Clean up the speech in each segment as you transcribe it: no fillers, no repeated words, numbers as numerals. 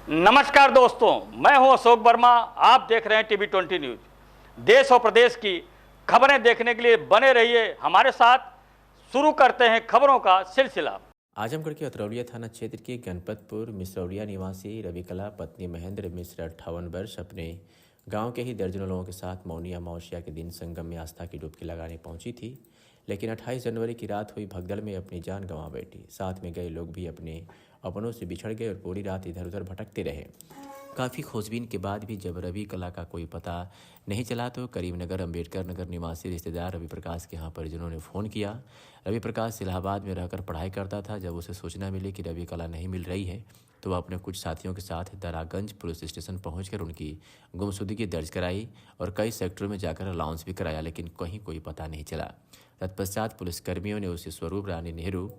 नमस्कार दोस्तों, मैं हूं अशोक वर्मा। आप देख रहे हैं टीवी 20 न्यूज। देश और प्रदेश की खबरें देखने के लिए बने रहिए हमारे साथ। शुरू करते हैं खबरों का सिलसिला। आजमगढ़ के अतरौलिया थाना क्षेत्र के गणपतपुर मिसरौलिया निवासी रविकला पत्नी महेंद्र मिश्र 58 वर्ष अपने गांव के ही दर्जनों लोगों के साथ मौनी अमावस्या के दिन संगम में आस्था की डुबकी लगाने पहुंची थी, लेकिन 28 जनवरी की रात हुई भगदड़ में अपनी जान गंवा बैठी। साथ में गए लोग भी अपने अपनों से बिछड़ गए और पूरी रात इधर उधर भटकते रहे। काफ़ी खोजबीन के बाद भी जब रवि कला का कोई पता नहीं चला तो करीमनगर अंबेडकर नगर निवासी रिश्तेदार रवि प्रकाश के यहाँ परिजनों ने फ़ोन किया। रवि प्रकाश इलाहाबाद में रहकर पढ़ाई करता था। जब उसे सूचना मिली कि रवि कला नहीं मिल रही है तो वह अपने कुछ साथियों के साथ दरागंज पुलिस स्टेशन पहुंचकर उनकी गुमशुदगी दर्ज कराई और कई सेक्टरों में जाकर अलाउंस भी कराया, लेकिन कहीं कोई पता नहीं चला। तत्पश्चात पुलिसकर्मियों ने उसे स्वरूप रानी नेहरू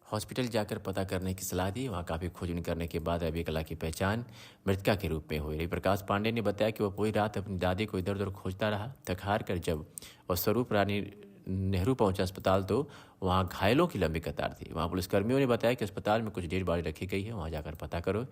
हॉस्पिटल जाकर पता करने की सलाह दी। वहाँ काफ़ी खोजबीन करने के बाद रवि कला की पहचान मृतका के रूप में हुई। रवि प्रकाश पांडे ने बताया कि वह पूरी रात अपनी दादी को इधर उधर खोजता रहा। थक हार कर जब वह स्वरूप रानी नेहरू पहुंचा अस्पताल तो वहाँ घायलों की लंबी कतार थी। वहाँ पुलिसकर्मियों ने बताया कि अस्पताल में कुछ डेड बॉडी रखी गई है, वहाँ जाकर पता करो।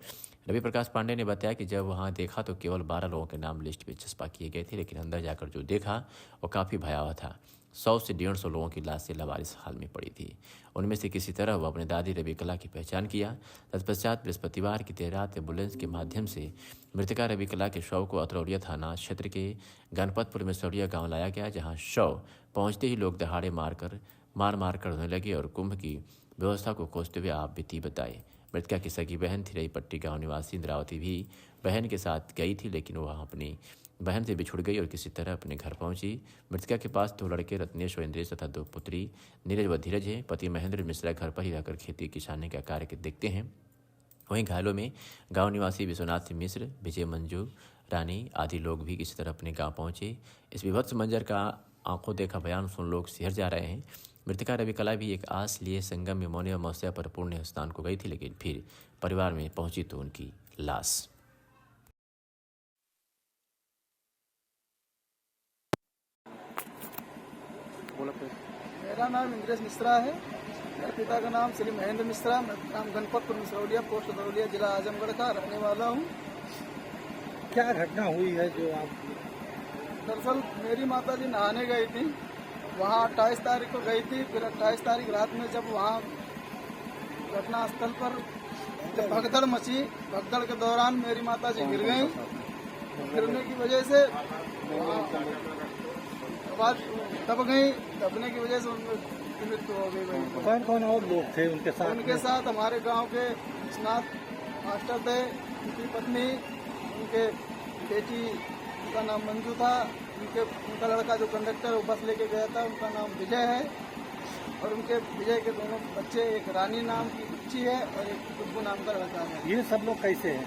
रवि प्रकाश पांडे ने बताया कि जब वहाँ देखा तो केवल 12 लोगों के नाम लिस्ट में चस्पा किए गए थे, लेकिन अंदर जाकर जो देखा वो काफ़ी भयावह था। 100 से 150 लोगों की लाशें लावारिस हाल में पड़ी थी। उनमें से किसी तरह वह अपने दादी रवि कला की पहचान किया। तत्पश्चात बृहस्पतिवार की देर रात एम्बुलेंस के माध्यम से मृतका रवि कला के शव को अतरौलिया थाना क्षेत्र के गणपतपुर में सौरिया गाँव लाया गया, जहाँ शव पहुंचते ही लोग दहाड़े मार कर रोने लगे और कुंभ की व्यवस्था को कोसते हुए आप बीती बताए। मृतका की सगी बहन थी रईपट्टी गांव निवासी इंद्रावती भी बहन के साथ गई थी, लेकिन वह अपनी बहन से बिछुड़ गई और किसी तरह अपने घर पहुंची। मृतका के पास 2 लड़के रत्नेश और इंद्रेश तथा 2 पुत्री नीरज व धीरज है। पति महेंद्र मिश्रा घर पर ही रहकर खेती किसानी का कार्य देखते हैं। वहीं घायलों में गांव निवासी विश्वनाथ मिश्र, विजय मंजू रानी आदि लोग भी किसी तरह अपने गांव पहुंचे। इस विभत्स मंजर का आंखों देखा बयान सुन लोग सिहर जा रहे हैं। मृतका रवि कला भी एक आस लिए संगम में मौनी अमावस्या पर पुण्य स्नान को गई थी, लेकिन फिर परिवार में पहुंची तो उनकी लाश। मेरा नाम इंद्रेश मिश्रा है। मेरे पिता का नाम श्री महेंद्र मिश्रा, नाम गणपतपुर मिसरौलिया, पोस्ट दरौलिया, जिला आजमगढ़ का रहने वाला हूँ। क्या घटना हुई है जो आप? दरअसल मेरी माता जी नहाने गई थी, वहाँ 28 तारीख को गई थी। फिर 28 तारीख रात में जब वहाँ घटना स्थल पर जब भगदड़ मची, भगदड़ के दौरान मेरी माता जी गिर गई। गिरने की वजह से आवाज दब गई, दबने की वजह से उनकी मृत्यु हो गई। कौन कौन और लोग थे उनके साथ? उनके साथ हमारे गांव के विश्वनाथ मास्टर थे, उनकी पत्नी, उनके बेटी, उनका नाम मंजू था, उनका लड़का जो कंडक्टर वो बस लेके गया था उनका नाम विजय है, और उनके विजय के 2 बच्चे, एक रानी नाम की बच्ची है और एक गुड्डू नाम का लड़का है। ये सब लोग कैसे हैं?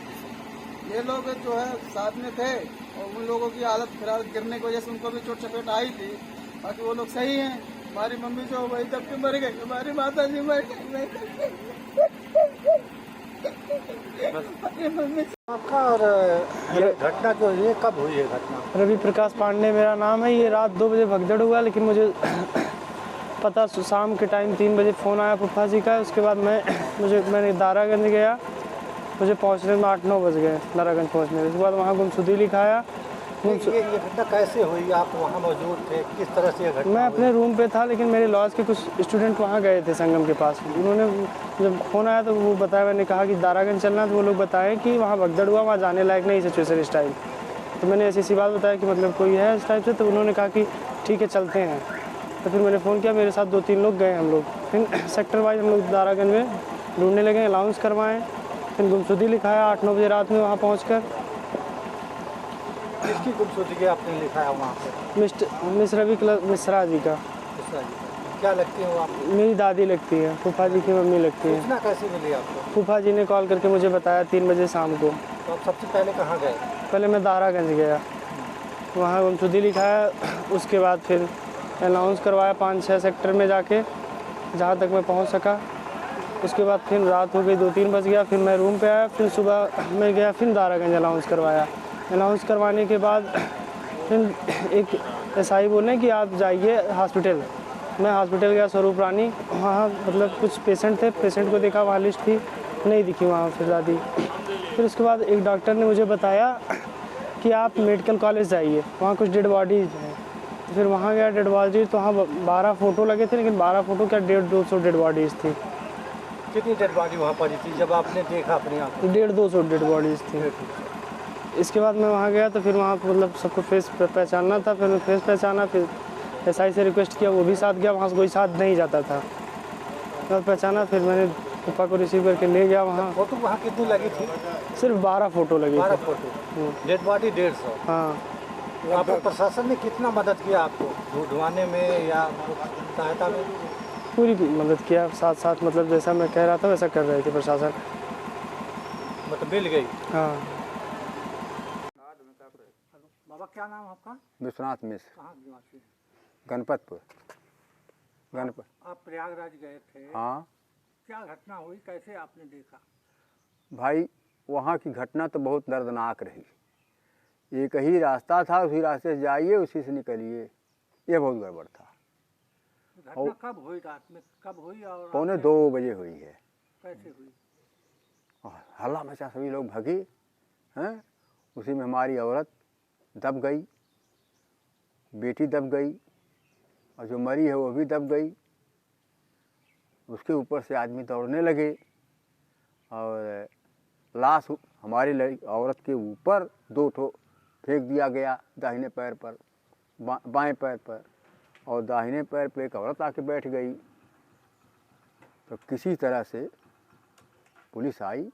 ये लोग जो है साथ में थे और उन लोगों की हालत फिलहाल गिरने की वजह से उनको भी चोट चपेट आई थी, बाकी वो लोग सही हैं। हमारी मम्मी जो वही दब के मर गई, हमारी माता जी मर गई। आपका और ये घटना जो ये कब हुई है घटना? रवि प्रकाश पांडे मेरा नाम है। ये रात 2 बजे भगदड़ हुआ, लेकिन मुझे पता शाम के टाइम 3 बजे फ़ोन आया फूफा जी का। उसके बाद मैंने दारागंज गया, मुझे पहुंचने में 8-9 बज गए दारागंज पहुंचने में। उसके बाद वहाँ गुमशुदगी लिखाया। ये घटना कैसे हुई? आप वहाँ मौजूद थे, किस तरह से ये घटना? मैं अपने रूम पे था, लेकिन मेरे लॉज के कुछ स्टूडेंट वहाँ गए थे संगम के पास। उन्होंने जब फ़ोन आया तो वो बताया, मैंने कहा कि दारागंज चलना, तो वो लोग बताएं कि वहाँ भगदड़ हुआ, वहाँ जाने लायक नहीं सिचुएशन इस टाइम। तो मैंने ऐसी बात बताया कि मतलब कोई है इस टाइप से, तो उन्होंने कहा कि ठीक है चलते हैं। तो फिर मैंने फ़ोन किया, मेरे साथ 2-3 लोग गए हम लोग। फिर सेक्टर वाइज हम लोग दारागंज में ढूंढने लगे, अलाउंस करवाएँ, फिर गुमशुदगी लिखाया 8-9 बजे रात में वहाँ पहुँचकर। किसकी गुमशुदगी आपने लिखाया वहाँ पे? मिस रवि मिश्रा जी का। क्या लगती है वो आप? मेरी दादी लगती है, फूफा जी की मम्मी लगती है। सूचना कैसे मिली आपको? फूफा जी ने कॉल करके मुझे बताया 3 बजे शाम को। तो आप सबसे पहले कहाँ गए? पहले मैं दारागंज गया, वहाँ गुमशुदगी लिखाया। उसके बाद फिर अनाउंस करवाया 5-6 सेक्टर में जाके, जहाँ तक मैं पहुँच सका। उसके बाद फिर रात हो गई, 2-3 बज गया। फिर मैं रूम पे आया, फिर सुबह मैं गया, फिर दारागंज अनाउंस करवाया। अनाउंस करवाने के बाद फिर एक एसआई बोले कि आप जाइए हॉस्पिटल। मैं हॉस्पिटल गया स्वरूप रानी, वहाँ मतलब कुछ पेशेंट थे, पेशेंट को देखा, वहाँ लिस्ट थी। नहीं दिखी वहाँ फिर दादी। फिर उसके बाद एक डॉक्टर ने मुझे बताया कि आप मेडिकल कॉलेज जाइए, वहाँ कुछ डेड बॉडीज हैं। तो फिर वहाँ गया डेड बॉडी, तो वहाँ 12 फ़ोटो लगे थे, लेकिन 12 फ़ोटो क्या 150-200 डेड बॉडीज़ थी। कितनी डेड बॉडी वहाँ पड़ी थी जब आपने देखा अपनी आँखों 150-200 डेड बॉडीज़ थी। इसके बाद मैं वहाँ गया तो फिर वहाँ मतलब सबको फेस पहचानना था, फिर मैं फेस पहचाना, फिर SI से रिक्वेस्ट किया, वो भी साथ गया, वहाँ से कोई साथ नहीं जाता था। मैं पहचाना, फिर मैंने पापा को रिसीव करके ले गया वहाँ। फोटो वहाँ कितनी लगी थी? सिर्फ 12 फ़ोटो लगी 12 थी। Photo, dead body 150। हाँ, वहाँ पर प्रशासन ने कितना मदद किया आपको ढूंढवाने में या सहायता में? पूरी मदद किया, साथ साथ मतलब जैसा मैं कह रहा था वैसा कर रहे थे प्रशासन। मतलब मिल गई। हाँ। बाबा क्या नाम आपका? विश्वनाथ मिश्र, कहाँ निवासी? गणपतपुर। गणपत आप प्रयागराज गए थे, हाँ क्या घटना हुई, कैसे आपने देखा? भाई, वहाँ की घटना तो बहुत दर्दनाक रही। एक ही रास्ता था, उसी रास्ते से जाइए, उसी से निकलिए, ये बहुत गड़बड़ था। घटना कब हुई, रात में कब हुई और 1:45 बजे हुई है। कैसे हुई? और हल्ला मचा, सभी लोग भगे हैं। उसी में हमारी औरत दब गई, बेटी दब गई, और जो मरी है वो भी दब गई। उसके ऊपर से आदमी दौड़ने लगे और लाश हमारी औरत के ऊपर 2 ठो फेंक दिया गया, दाहिने पैर पर, बाएं पैर पर, और दाहिने पैर पे एक औरत आके बैठ गई। तो किसी तरह से पुलिस आई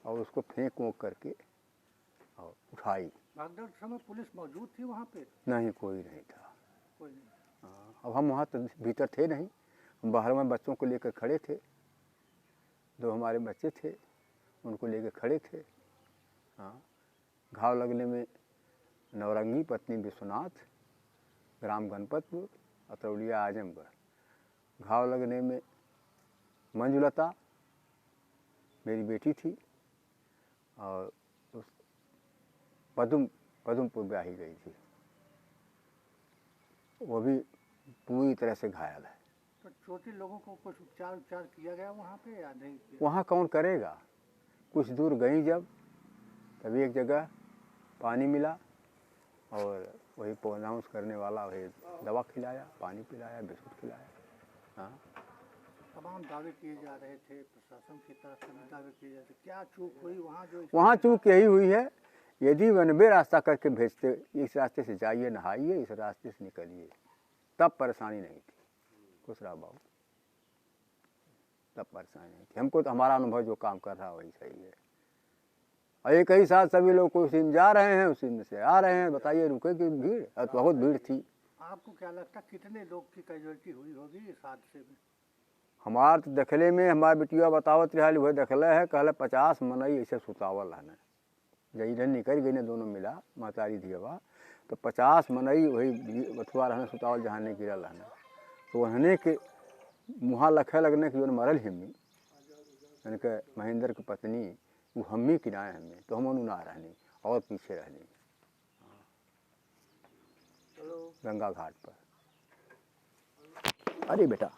और उसको फेंक वोंक करके और उठाई। भागदौड़ समय पुलिस मौजूद थी वहाँ पे? नहीं, कोई नहीं था। कोई नहीं। अब हम वहाँ तो भीतर थे नहीं, हम बाहर में बच्चों को लेकर खड़े थे। 2 हमारे बच्चे थे, उनको लेकर खड़े थे। हाँ, घाव लगने में नवरंगी पत्नी विश्वनाथ, ग्राम गणपतपुर, अतरौलिया आजमगढ़। घाव लगने में मंजुलता मेरी बेटी थी, और उस पदमपुर ब्याही गई थी, वो भी पूरी तरह से घायल है। तो छोटे लोगों को कुछ उपचार किया गया वहाँ पे या नहीं किया? वहाँ कौन करेगा? कुछ दूर गई जब, तभी एक जगह पानी मिला, और वही अनाउंस करने वाला वही दवा खिलाया, पानी पिलाया, बिस्कुट खिलाया। हाँ, तमाम दावे किए जा रहे थे, प्रशासन की तरफ से भी दावे किए जाते, क्या चूक हुई वहाँ? जो वहाँ चूक यही हुई है, यदि वनबे रास्ता करके भेजते, इस रास्ते से जाइए, नहाइए, इस रास्ते से निकलिए, तब परेशानी नहीं थी। खुश रहा बाबू, तब परेशानी नहीं थी। हमको तो हमारा अनुभव जो काम कर रहा है वही सही है। और एक ही साथ सभी लोग उसी में जा रहे हैं, उसी में से आ रहे हैं। बताइए, रुके कि भीड़, और बहुत भीड़ थी। आपको क्या लगता कितने लोग की कैजुअलिटी हुई होगी इस हादसे में? हमार तो देखले में हमार बेटिया बतावत रहा, वही देखले है, कहले 50 मनई ऐसे सुतावल है। जही निकल गई ने दोनों मिला, महतारी दियवा, तो 50 मनई वही बथुआ रहने सुतावल जहाँ नहीं गिरल है। तो वहने के मुँहा लखे लगने की जो मरल हमी, यानी कि महेंद्र की पत्नी, वो हमी किनाए हमें, तो हम ना रहनी और पीछे रहनी गंगा घाट पर। अरे बेटा,